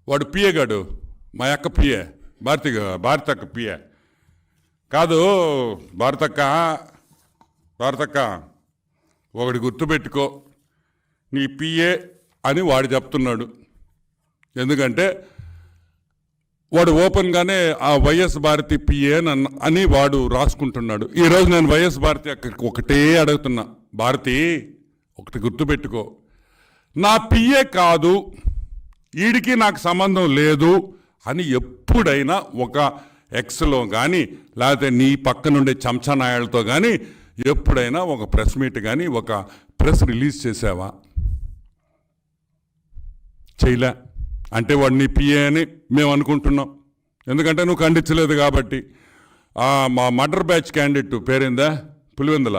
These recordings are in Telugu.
వాడు పిఏ గాడు, మా అక్క పిఏ, భారతక్క పిఏ కాదు. భారతక్క ఒకటి గుర్తుపెట్టుకో, నీ పిఏ అని వాడు చెప్తున్నాడు. ఎందుకంటే వాడు ఓపెన్గానే ఆ వైఎస్ భారతి పిఏ అని వాడు రాసుకుంటున్నాడు. ఈరోజు నేను వైఎస్ భారతి అక్కడికి ఒకటే అడుగుతున్నా, భారతి ఒకటి గుర్తుపెట్టుకో, నా పిఏ కాదు, వీడికి నాకు సంబంధం లేదు అని ఎప్పుడైనా ఒక ఎక్స్లో కానీ లేకపోతే నీ పక్కనుండే చెంచానాయాలతో కానీ ఎప్పుడైనా ఒక ప్రెస్ మీట్ కానీ ఒక ప్రెస్ రిలీజ్ చేసావా? చేయలే. అంటే వాడు నీ పిఏ అని మేము అనుకుంటున్నాం, ఎందుకంటే నువ్వు ఖండించలేదు కాబట్టి. మా మర్డర్ బ్యాచ్ క్యాండిడేట్ పేరేందా? పులివెందుల.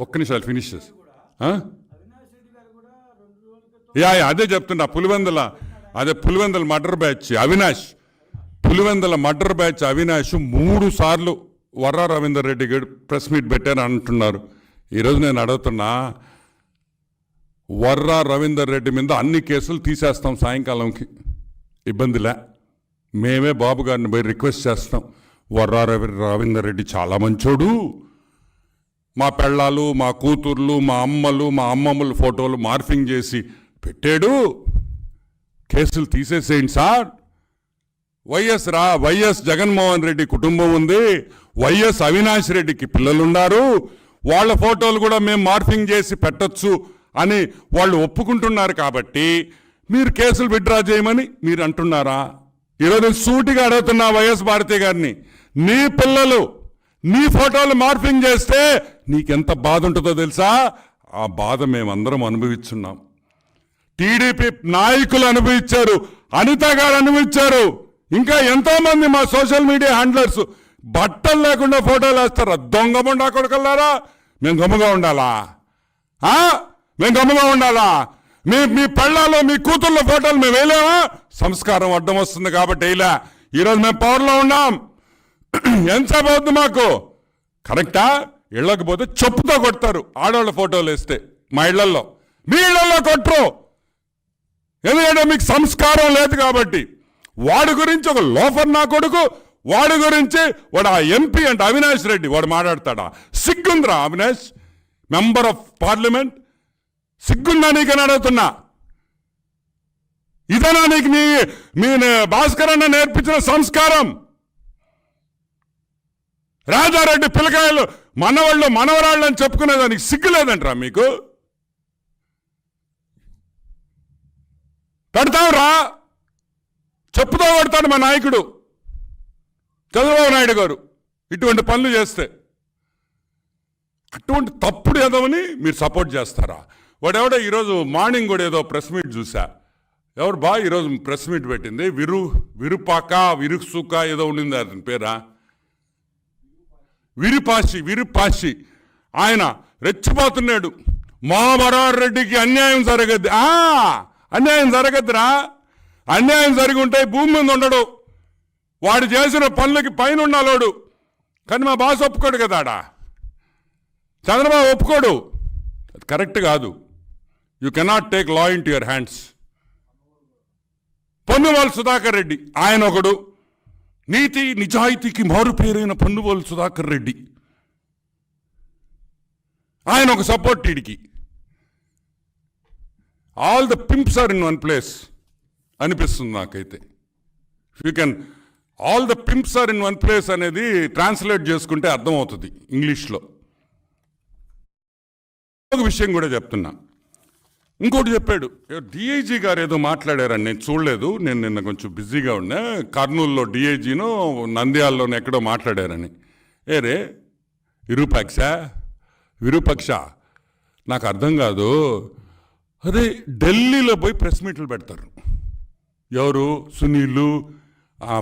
ఒక్క నిమిషాలు ఫినిష్ చేసి అదే చెప్తున్నా. Pulivendula murder batch Avinash, Pulivendula murder batch Avinash 3 సార్లు వర్రా రవీందర్ రెడ్డి గారు ప్రెస్ మీట్ పెట్టారని అంటున్నారు. ఈరోజు నేను అడుగుతున్నా, వర్రా రవీందర్ రెడ్డి మీద అన్ని కేసులు తీసేస్తాం సాయంకాలంకి, ఇబ్బందిలే. మేమే బాబు గారిని పోయి రిక్వెస్ట్ చేస్తాం, వర్రా రవీందర్ రెడ్డి చాలా మంచోడు, మా పెళ్ళాలు, మా కూతుర్లు, మా అమ్మలు, మా అమ్మమ్మల ఫోటోలు మార్ఫింగ్ చేసి పెట్టాడు, కేసులు తీసేసేయండి సార్. వైఎస్ జగన్మోహన్ రెడ్డి కుటుంబం ఉంది, వైఎస్ అవినాష్ రెడ్డికి పిల్లలున్నారు, వాళ్ళ ఫోటోలు కూడా మేము మార్ఫింగ్ చేసి పెట్టచ్చు అని వాళ్ళు ఒప్పుకుంటున్నారు. కాబట్టి మీరు కేసులు విత్డ్రా చేయమని మీరు అంటున్నారా? ఈరోజు సూటిగా అడుగుతున్నా వైఎస్ భారతి గారిని, నీ పిల్లలు నీ ఫోటోలు మార్ఫింగ్ చేస్తే నీకెంత బాధ ఉంటుందో తెలుసా? ఆ బాధ మేమందరం అనుభవిస్తున్నాం. టీడీపీ నాయకులు అనుభవించారు, అనిత గారు అనుభవించారు, ఇంకా ఎంతోమంది మా సోషల్ మీడియా హ్యాండ్లర్స్ బట్టలు లేకుండా ఫోటోలు వేస్తారు. దొంగముండా కొడుకల్లారా, మేము గమ్ముగా ఉండాలా? మేము గమ్ముగా ఉండాలా? మీ పళ్ళాలో మీ కూతుళ్ళ ఫోటోలు మేము వేయలేమా? సంస్కారం అడ్డం వస్తుంది కాబట్టి వేయలే. ఈరోజు మేము పవర్లో ఉన్నాం. ఎంతసేపు అవుతుంది మాకు? కరెక్టా? ఇళ్ళకి పోతే చెప్పుతో కొడతారు ఆడవాళ్ళ ఫోటోలు వేస్తే. మా ఇళ్లలో, మీ ఇళ్లలో కొట్టరు, ఎందుకంటే మీకు సంస్కారం లేదు కాబట్టి. వాడి గురించి ఒక లోఫర్ నా కొడుకు, వాడి గురించి వాడు ఆ ఎంపీ అంటే అవినాష్ రెడ్డి వాడు మాట్లాడతాడా? సిగ్గుందిరా అవినాష్, మెంబర్ ఆఫ్ పార్లమెంట్, సిగ్గుందా నీకని అడుగుతున్నా. ఇదనా నీకు మీ భాస్కర్ అన్న నేర్పించిన సంస్కారం? రాజారెడ్డి పిల్లకాయలు మనవాళ్ళు మనవరాళ్ళు అని చెప్పుకునేదానికి సిగ్గు లేదంటరా మీకు? పెడతావురా, చెప్పుతో కొడతాడు మా నాయకుడు చంద్రబాబు నాయుడు గారు ఇటువంటి పనులు చేస్తే. అటువంటి తప్పుడు ఏదోని మీరు సపోర్ట్ చేస్తారా? వాడెవడో ఈరోజు మార్నింగ్ కూడా ఏదో ప్రెస్ మీట్ చూసా, ఎవరు బా ఈరోజు ప్రెస్ మీట్ పెట్టింది, విరుసుక ఏదో ఉండింది, అతని పేరా విరుపాషి. ఆయన రెచ్చిపోతున్నాడు, మా మరార్ రెడ్డికి అన్యాయం జరగద్ది. అన్యాయం జరగద్దురా, అన్యాయం జరిగి ఉంటే భూమి మీద ఉండడు, వాడు చేసిన పనులకి పైన ఉండాలోడు. కానీ మా బాస్ ఒప్పుకోడు కదా, చంద్రబాబు ఒప్పుకోడు. అది కరెక్ట్ కాదు. You cannot take law into your hands. Ponnavolu Sudhakar Reddy ఆయన ఒకడు, నీతి నిజాయితీకి మారు పేరైన పొన్నువాల్ సుధాకర్ రెడ్డి, ఆయన ఒక సపోర్ట్. టీడికి all the pimps are in one place అనిపిస్తుంది నాకైతే. You can all the pimps are in one place అనేది ట్రాన్స్లేట్ చేసుకుంటే అర్థమవుతుంది ఇంగ్లీష్లో. ఒక విషయం కూడా చెప్తున్నా, ఇంకోటి చెప్పాడు, డిఐజీ గారు ఏదో మాట్లాడారని నేను చూడలేదు, నేను నిన్న కొంచెం బిజీగా ఉన్నా, కర్నూలులో డిఐజీనో నంద్యాలలోనో ఎక్కడో మాట్లాడారని. ఏరే విరూపక్ష నాకు అర్థం కాదు. అదే ఢిల్లీలో పోయి ప్రెస్ మీట్లు పెడతారు ఎవరు? సునీలు,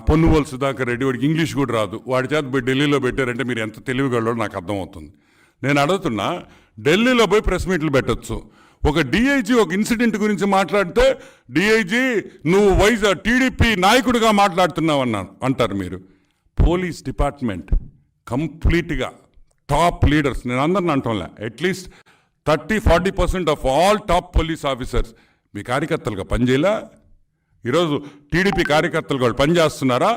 పొన్నువాల్ సుధాకర్ రెడ్డి, వాడికి ఇంగ్లీష్ కూడా రాదు, వాడి చేత పోయి ఢిల్లీలో పెట్టారంటే మీరు ఎంత తెలివిగలరో నాకు అర్థమవుతుంది. నేను అడుగుతున్నా, ఢిల్లీలో పోయి ప్రెస్ మీట్లు పెట్టచ్చు. ఒక డిఐజీ ఒక ఇన్సిడెంట్ గురించి మాట్లాడితే డిఐజీ నువ్వు టీడీపీ నాయకుడిగా మాట్లాడుతున్నావు అంటారు మీరు. పోలీస్ డిపార్ట్మెంట్ కంప్లీట్గా టాప్ లీడర్స్, నేను అందరిని అంటాంలే, at least 30-40% of all top police officers మీ కార్యకర్తలుగా పనిచేయలే. ఈరోజు టీడీపీ కార్యకర్తలు వాళ్ళు పనిచేస్తున్నారా,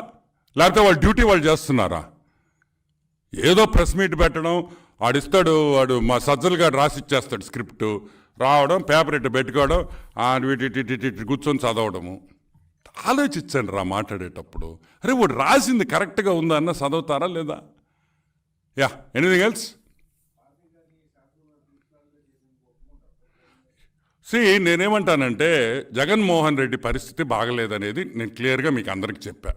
లేకపోతే వాళ్ళ డ్యూటీ వాళ్ళు చేస్తున్నారా? ఏదో ప్రెస్ మీట్ పెట్టడం, వాడు మా సజ్జలు గారు రాసిచ్చేస్తాడు స్క్రిప్టు, రావడం, పేపర్ ఇట్టు పెట్టుకోవడం, వీటి కూర్చొని చదవడము. ఆలోచించండి మాట్లాడేటప్పుడు. అరే వాడు రాసింది కరెక్ట్గా ఉందా అన్న చదువుతారా లేదా? Yeah, anything else? నేనేమంటానంటే జగన్మోహన్ రెడ్డి పరిస్థితి బాగలేదనేది నేను క్లియర్గా మీకు అందరికి చెప్పా.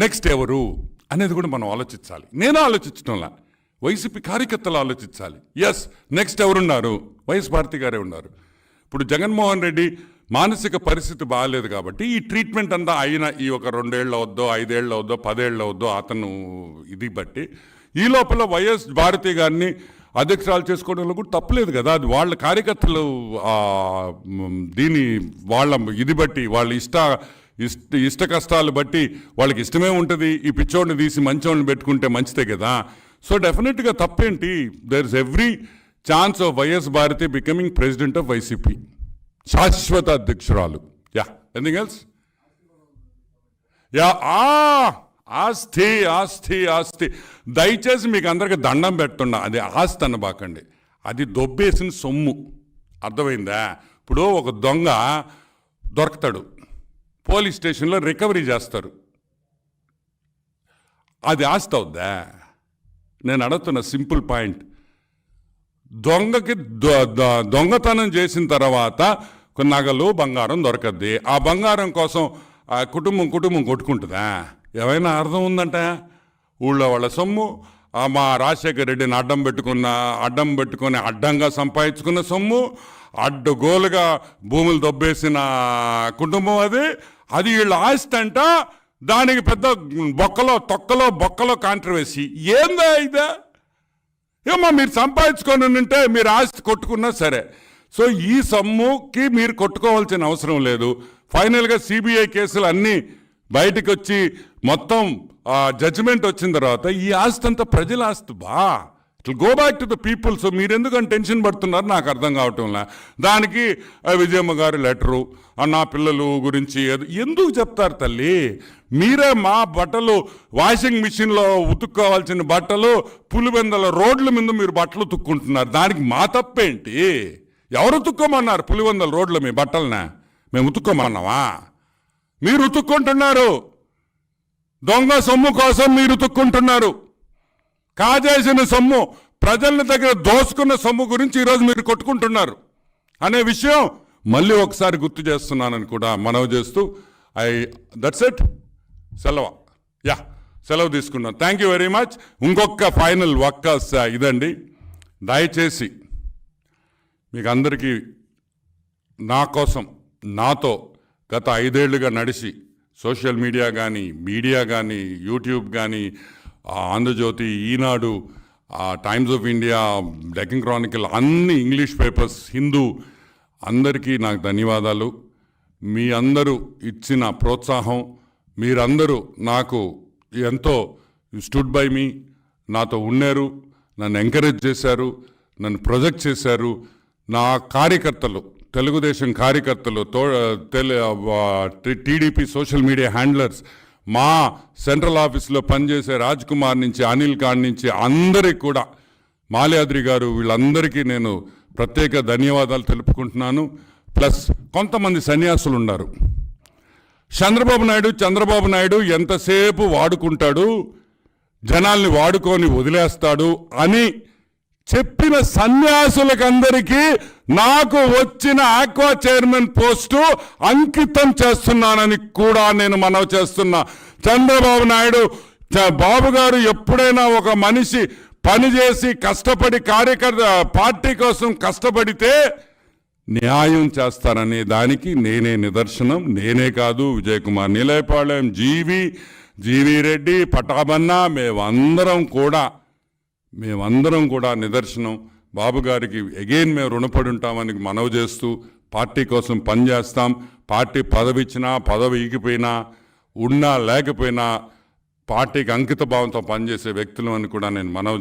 నెక్స్ట్ ఎవరు అనేది కూడా మనం ఆలోచించాలి. నేను ఆలోచించడంలా, వైసీపీ కార్యకర్తలు ఆలోచించాలి. ఎస్, నెక్స్ట్ ఎవరున్నారు? వైఎస్ భారతి గారే ఉన్నారు. ఇప్పుడు జగన్మోహన్ రెడ్డి మానసిక పరిస్థితి బాగాలేదు కాబట్టి ఈ ట్రీట్మెంట్ అంతా అయిన ఈ ఒక 2 ఏళ్ళు అవుద్దో, 5 ఏళ్ళు అవుద్దో, 10 ఏళ్ళు అవుద్దో అతను ఇది బట్టి ఈ లోపల వైఎస్ భారతి గారిని అధ్యక్షురాలు చేసుకోవడంలో కూడా తప్పలేదు కదా. అది వాళ్ళ కార్యకర్తలు దీని వాళ్ళ ఇది బట్టి వాళ్ళ ఇష్ట కష్టాలు బట్టి వాళ్ళకి ఇష్టమే ఉంటుంది. ఈ పిచ్చోడిని తీసి మంచోడిని పెట్టుకుంటే మంచిదే కదా. సో డెఫినెట్గా తప్పేంటి? There is every chance of YS Bharathi becoming president of YCP, శాశ్వత అధ్యక్షురాలు. Yeah, anything else? యా, ఆస్తి ఆస్తి ఆస్తి దయచేసి మీకు అందరికి దండం పెడుతున్నా, అది ఆస్తి అనబాకండి, అది దొబ్బేసిన సొమ్ము. అర్థమైందా? ఇప్పుడు ఒక దొంగ దొరకతాడు, పోలీస్ స్టేషన్లో రికవరీ చేస్తారు, అది ఆస్తి అవుద్దా? నేను అడుగుతున్న సింపుల్ పాయింట్. దొంగకి దొంగతనం చేసిన తర్వాత కొన్ని నగలు బంగారం దొరకద్ది. ఆ బంగారం కోసం కుటుంబం కొట్టుకుంటుందా? ఏమైనా అర్థం ఉందంట? ఊళ్ళో వాళ్ళ సొమ్ము, మా రాజశేఖర రెడ్డిని అడ్డం పెట్టుకొని అడ్డంగా సంపాదించుకున్న సొమ్ము, అడ్డగోలుగా భూములు దొబ్బేసిన కుటుంబం అది వీళ్ళ ఆస్తి అంట. దానికి పెద్ద బొక్కలో కాంట్రవర్సీ ఏందా ఇదా? ఏమో మీరు సంపాదించుకొని ఉంటే మీరు ఆస్తి కొట్టుకున్నా సరే. సో ఈ సొమ్ముకి మీరు కొట్టుకోవాల్సిన అవసరం లేదు. ఫైనల్గా సిబిఐ కేసులు అన్నీ బయటకు వచ్చి మొత్తం జడ్జిమెంట్ వచ్చిన తర్వాత ఈ ఆస్తి అంతా ప్రజల ఆస్తి it go back to the people. So మీరు ఎందుకని టెన్షన్ పడుతున్నారు నాకు అర్థం కావటంలా. దానికి విజయమ్మ గారి లెటరు, నా పిల్లలు గురించి ఎందుకు చెప్తారు తల్లి? మీరే మా బట్టలు వాషింగ్ మిషన్లో ఉతుక్కోవాల్సిన బట్టలు పులివెందల రోడ్ల మీద మీరు బట్టలు ఉతుక్కుంటున్నారు. దానికి మా తప్పేంటి? ఎవరు ఉతుక్కోమన్నారు పులివెందల రోడ్లు మీ బట్టలనే? మేము ఉతుక్కోమన్నావా? మీరు ఉతుక్కుంటున్నారు. దొంగ సొమ్ము కోసం మీరు ఉతుక్కుంటున్నారు. కాజేసిన సొమ్ము, ప్రజల దగ్గర దోసుకున్న సొమ్ము గురించి ఈరోజు మీరు కొట్టుకుంటున్నారు అనే విషయం మళ్ళీ ఒకసారి గుర్తు చేస్తున్నానని కూడా మనవి చేస్తూ దట్స్ ఇట్. సెలవు తీసుకున్నాను. Thank you very much. ఇంకొక ఫైనల్ ఇదండి, దయచేసి మీకు అందరికీ నా కోసం నాతో గత 5 ఏళ్లుగా నడిచి సోషల్ మీడియా కానీ యూట్యూబ్ కానీ Andhra Jyothi, Eenadu, Times of India, Deccan Chronicle, అన్ని ఇంగ్లీష్ పేపర్స్, హిందూ, అందరికీ నాకు ధన్యవాదాలు. మీ అందరూ ఇచ్చిన ప్రోత్సాహం, మీరందరూ నాకు ఎంతో స్టూడ్ బై మీ, నాతో ఉన్నారు, నన్ను ఎంకరేజ్ చేశారు, నన్ను ప్రొజెక్ట్ చేశారు. నా కార్యకర్తలు, తెలుగుదేశం కార్యకర్తలు, టీడీపీ సోషల్ మీడియా హ్యాండ్లర్స్, మా సెంట్రల్ ఆఫీస్లో పనిచేసే రాజ్ కుమార్ నుంచి అనిల్ ఖాన్ నుంచి అందరికి కూడా, మాల్యాద్రి గారు, వీళ్ళందరికీ నేను ప్రత్యేక ధన్యవాదాలు తెలుపుకుంటున్నాను. ప్లస్ కొంతమంది సన్యాసులు ఉన్నారు. చంద్రబాబు నాయుడు ఎంతసేపు వాడుకుంటాడు, జనాల్ని వాడుకొని వదిలేస్తాడు అని చెప్పిన సన్యాసులకందరికీ నాకు వచ్చిన ఆక్వా చైర్మన్ పోస్టు అంకితం చేస్తున్నానని కూడా నేను మనవి చేస్తున్నా. చంద్రబాబు నాయుడు బాబు గారు ఎప్పుడైనా ఒక మనిషి పనిచేసి కష్టపడి పార్టీ కోసం కష్టపడితే న్యాయం చేస్తారనే దానికి నేనే నిదర్శనం. నేనే కాదు, విజయ్ కుమార్ నీలేపాళెం, జీవి రెడ్డి, పటాబన్నా, మేమందరం కూడా నిదర్శనం. బాబు గారికి అగైన్ మేము రుణపడి ఉంటామని మనవి చేస్తూ పార్టీ కోసం పనిచేస్తాం. పార్టీ పదవి ఇచ్చినా, పదవి ఈగిపోయినా, ఉన్నా లేకపోయినా పార్టీకి అంకిత భావంతో పనిచేసే వ్యక్తులు అని కూడా నేను మనవి